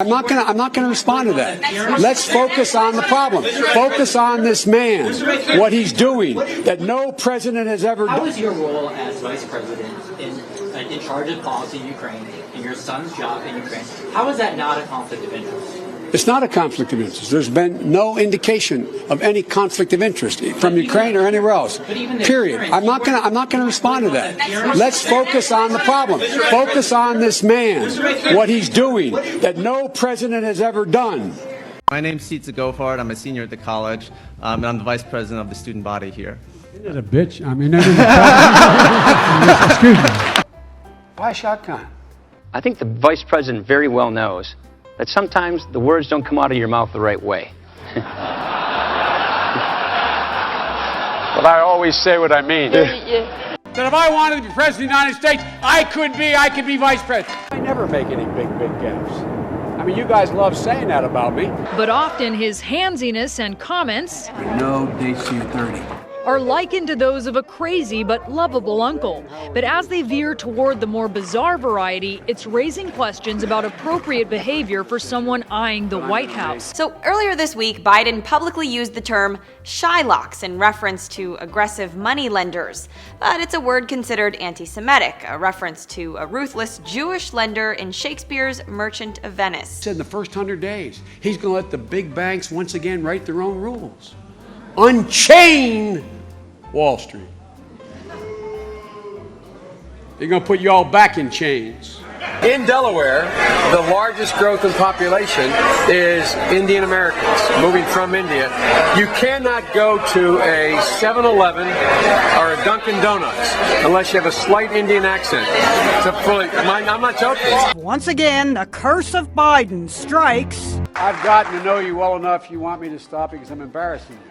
I'm not going to respond to that. Let's focus on the problem. Focus on this man, what he's doing, that no president has ever done. How is your role as vice president in charge of policy in Ukraine and your son's job in Ukraine? How is that not a conflict of interest? It's not a conflict of interest. There's been no indication of any conflict of interest from Ukraine or anywhere else. Period. I'm not going to respond to that. Let's focus on the problem. Focus on this man, what he's doing, that no president has ever done. My name's Sitza Gofard. I'm a senior at the college, and I'm the vice president of the student body here. Isn't it a bitch? I mean, excuse me. Buy a shotgun. I think the vice president very well knows that sometimes the words don't come out of your mouth the right way. But I always say what I mean. That if I wanted to be president of the United States, I could be vice president. I never make any big gaffes. I mean, you guys love saying that about me. But often his handsiness and comments No TheDC 30. are likened to those of a crazy but lovable uncle. But as they veer toward the more bizarre variety, it's raising questions about appropriate behavior for someone eyeing the White House. So earlier this week, Biden publicly used the term Shylocks in reference to aggressive money lenders. But it's a word considered anti-Semitic, a reference to a ruthless Jewish lender in Shakespeare's Merchant of Venice. Said in the first 100 days, he's going to let the big banks once again write their own rules. Unchain Wall Street. They're going to put you all back in chains. In Delaware, the largest growth in population is Indian Americans moving from India. You cannot go to a 7-Eleven or a Dunkin' Donuts unless you have a slight Indian accent. I'm not joking. Once again, the curse of Biden strikes. I've gotten to know you well enough. You want me to stop because I'm embarrassing you.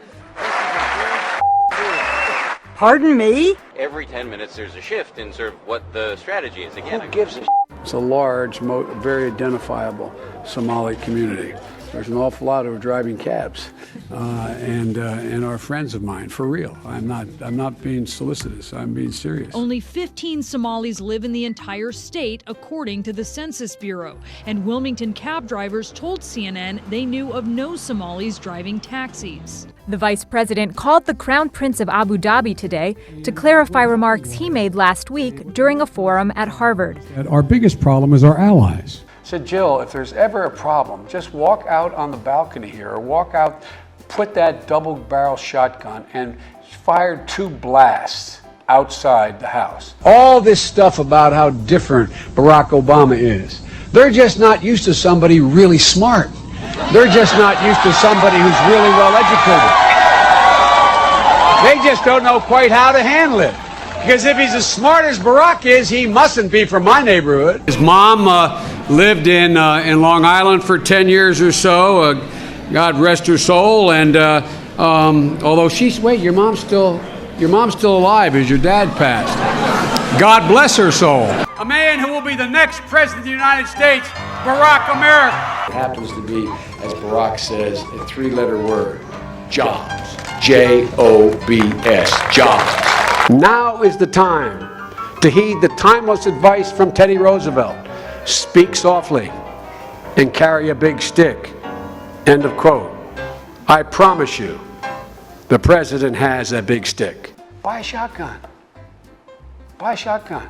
Pardon me? Every 10 minutes there's a shift in sort of what the strategy is. Again, Who gives a It's a large, very identifiable Somali community. There's an awful lot who are driving cabs and are friends of mine, for real. I'm not being solicitous. I'm being serious. Only 15 Somalis live in the entire state, according to the Census Bureau. And Wilmington cab drivers told CNN they knew of no Somalis driving taxis. The vice president called the Crown Prince of Abu Dhabi today to clarify remarks he made last week during a forum at Harvard. Our biggest problem is our allies. Said, Jill, if there's ever a problem, just walk out on the balcony here or walk out, put that double-barrel shotgun and fire 2 blasts outside the house. All this stuff about how different Barack Obama is. They're just not used to somebody really smart. They're just not used to somebody who's really well educated. They just don't know quite how to handle it. Because if he's as smart as Barack is, he mustn't be from my neighborhood. His mom lived in Long Island for 10 years or so. God rest her soul. And although your mom's still alive as your dad passed. God bless her soul. A man who will be the next president of the United States, Barack America. It happens to be, as Barack says, a 3-letter word, jobs. J-O-B-S, jobs. Now is the time to heed the timeless advice from Teddy Roosevelt. Speak softly and carry a big stick. End of quote. I promise you, the president has a big stick. Buy a shotgun. Buy a shotgun.